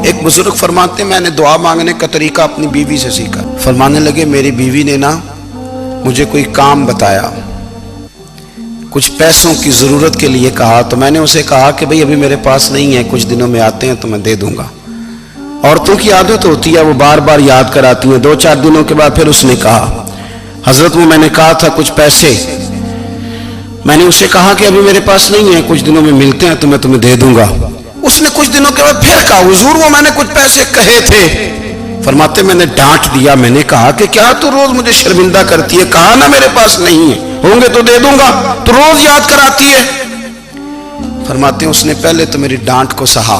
ایک بزرگ فرماتے ہیں میں نے دعا مانگنے کا طریقہ اپنی بیوی سے سیکھا. فرمانے لگے میری بیوی نے نا مجھے کوئی کام بتایا, کچھ پیسوں کی ضرورت کے لیے کہا, تو میں نے اسے کہا کہ بھئی ابھی میرے پاس نہیں ہے, کچھ دنوں میں آتے ہیں تو میں دے دوں گا. عورتوں کی عادت ہوتی ہے وہ بار بار یاد کراتی ہیں. 2-4 دنوں کے بعد پھر اس نے کہا حضرت میں نے کہا تھا کچھ پیسے, میں نے اسے کہا کہ ابھی میرے پاس نہیں ہے, کچھ دنوں میں ملتے ہیں تو میں تمہیں دے دوں گا. اس نے کچھ دنوں کے بعد پھر کہا حضور وہ میں نے کچھ پیسے کہے تھے. فرماتے میں نے ڈانٹ دیا, میں نے کہا کہ کیا تو روز مجھے شرمندہ کرتی ہے, کہا نا میرے پاس نہیں ہے, ہوں گے تو دے دوں گا, تو روز یاد کراتی ہے. فرماتے ہیں اس نے پہلے تو میری ڈانٹ کو سہا,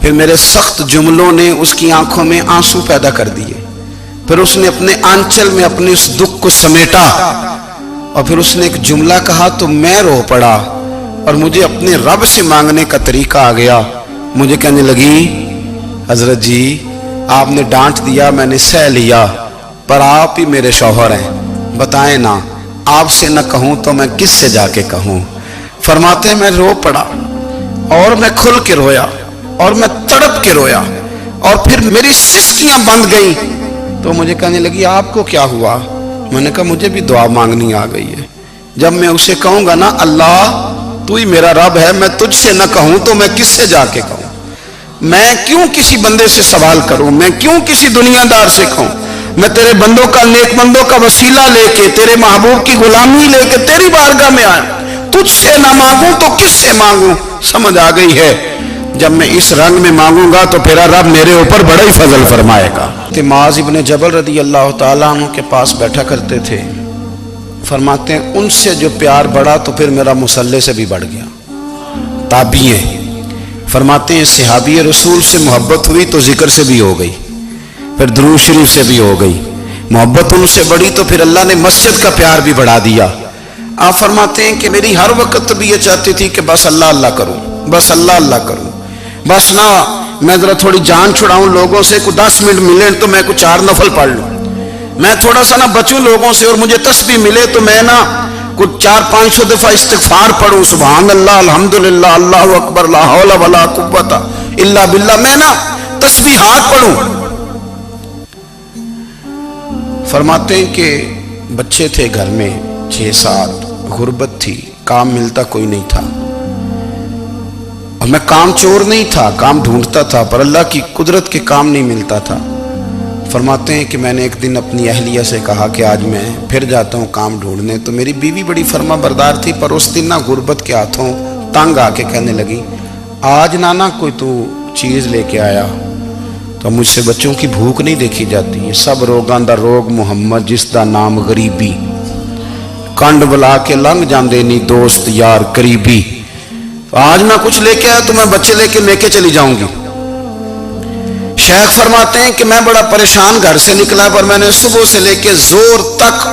پھر میرے سخت جملوں نے اس کی آنکھوں میں آنسو پیدا کر دیے, پھر اس نے اپنے آنچل میں اپنے اس دکھ کو سمیٹا, اور پھر اس نے ایک جملہ کہا تو میں رو پڑا, اور مجھے اپنے رب سے مانگنے کا طریقہ آ گیا. مجھے کہنے لگی حضرت جی آپ نے ڈانٹ دیا, میں نے سہ لیا, پر آپ ہی میرے شوہر ہیں, بتائیں نا آپ سے نہ کہوں تو میں کس سے جا کے کہوں. فرماتے ہیں میں رو پڑا, اور میں کھل کے رویا, اور میں تڑپ کے رویا, اور پھر میری سسکیاں بند گئیں. تو مجھے کہنے لگی آپ کو کیا ہوا؟ میں نے کہا مجھے بھی دعا مانگنی آ گئی ہے. جب میں اسے کہوں گا نا اللہ تو ہی میرا رب ہے, میں تجھ سے نہ کہوں تو میں کس سے جا کے کہوں, میں کیوں کسی بندے سے سوال کروں, میں کیوں کسی دنیا دار سے کہوں, میں تیرے بندوں کا نیک بندوں کا وسیلہ لے کے تیرے محبوب کی غلامی لے کے تیری بارگاہ میں آیا, تجھ سے نہ مانگوں تو کس سے مانگوں. سمجھ آ گئی ہے, جب میں اس رنگ میں مانگوں گا تو پھر رب میرے اوپر بڑا ہی فضل فرمائے گا. معاذ ابن جبل رضی اللہ تعالیٰ عنہ کے پاس بیٹھا کرتے تھے. فرماتے ہیں ان سے جو پیار بڑھا تو پھر میرا مصلی سے بھی بڑھ گیا. تابعی ہیں, فرماتے ہیں صحابی رسول سے محبت ہوئی تو ذکر سے بھی ہو گئی, پھر درود شریف سے بھی ہو گئی. محبت ان سے بڑھی تو پھر اللہ نے مسجد کا پیار بھی بڑھا دیا. آپ فرماتے ہیں کہ میری ہر وقت بھی یہ چاہتی تھی کہ بس اللہ اللہ کروں, بس اللہ اللہ کروں, بس نہ میں ذرا تھوڑی جان چھڑاؤں لوگوں سے, کوئی 10 منٹ ملے تو میں کوئی 4 نفل پڑھ لوں, میں تھوڑا سا نہ بچوں لوگوں سے, اور مجھے تسبیح ملے تو میں نہ کچھ 400-500 دفعہ استغفار پڑھوں, سبحان اللہ الحمدللہ اللہ اکبر لا حول ولا قوت الا باللہ, میں نہ تسبیحات پڑھوں. فرماتے ہیں کہ بچے تھے گھر میں 6-7, غربت تھی, کام ملتا کوئی نہیں تھا, اور میں کام چور نہیں تھا, کام ڈھونڈتا تھا, پر اللہ کی قدرت کے کام نہیں ملتا تھا. فرماتے ہیں کہ میں نے ایک دن اپنی اہلیہ سے کہا کہ آج میں پھر جاتا ہوں کام ڈھونڈنے. تو میری بیوی بڑی فرما بردار تھی, پر اس دن نہ غربت کے ہاتھوں تنگ آ کے کہنے لگی آج نانا کوئی تو چیز لے کے آیا. تو مجھ سے بچوں کی بھوک نہیں دیکھی جاتی, یہ سب روگاں دا روگ محمد جس دا نام غریبی, کنڈ بلا کے لنگ جاندے نہیں دوست یار قریبی. آج میں کچھ لے کے آیا تو میں بچے لے کے چلی جاؤں گی. شیخ فرماتے ہیں کہ میں بڑا پریشان گھر سے نکلا, پر میں نے صبح سے لے کے زور تک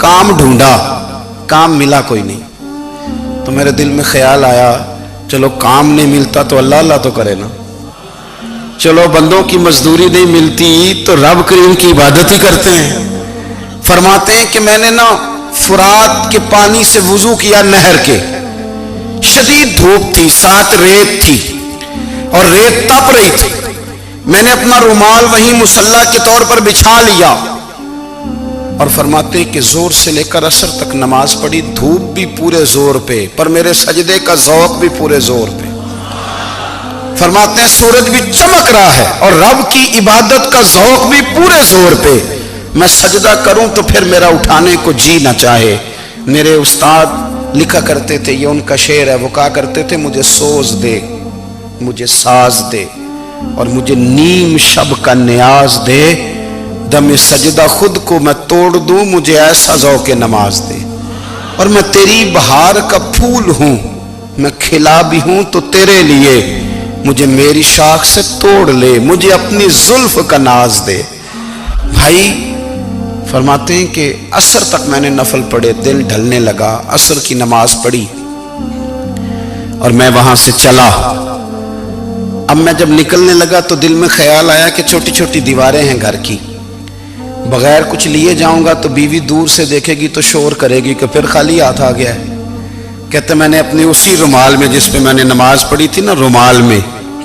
کام ڈھونڈا, کام ملا کوئی نہیں. تو میرے دل میں خیال آیا چلو کام نہیں ملتا تو اللہ اللہ تو کرے نا, چلو بندوں کی مزدوری نہیں ملتی تو رب کریم کی عبادت ہی کرتے ہیں. فرماتے ہیں کہ میں نے نا فرات کے پانی سے وضو کیا, نہر کے, شدید دھوپ تھی, ساتھ ریت تھی اور ریت تپ رہی تھی. میں نے اپنا رومال وہیں مصلی کے طور پر بچھا لیا, اور فرماتے ہیں کہ زور سے لے کر عصر تک نماز پڑھی, دھوپ بھی پورے زور پہ, پر میرے سجدے کا ذوق بھی پورے زور پہ. فرماتے ہیں سورج بھی چمک رہا ہے اور رب کی عبادت کا ذوق بھی پورے زور پہ. میں سجدہ کروں تو پھر میرا اٹھانے کو جی نہ چاہے. میرے استاد لکھا کرتے تھے, یہ ان کا شعر ہے, وہ کہا کرتے تھے مجھے سوز دے, مجھے ساز دے, اور مجھے نیم شب کا نیاز دے, دم سجدہ خود کو میں توڑ دوں, مجھے ایسا ذوق نماز دے. اور میں تیری بہار کا پھول ہوں, میں کھلا بھی ہوں تو تیرے لیے, مجھے میری شاخ سے توڑ لے, مجھے اپنی زلف کا ناز دے. بھائی فرماتے ہیں کہ عصر تک میں نے نفل پڑھے, دل ڈھلنے لگا, عصر کی نماز پڑھی اور میں وہاں سے چلا. اب میں جب نکلنے لگا تو دل میں خیال آیا کہ چھوٹی چھوٹی دیواریں ہیں گھر کی, بغیر کچھ لیے جاؤں گا تو بیوی دور سے دیکھے گی تو شور کرے گی کہ پھر خالی ہاتھ آ گیا ہے. کہتے میں نے اپنے اسی رومال میں جس پہ میں نے نماز پڑھی تھی نا, رومال میں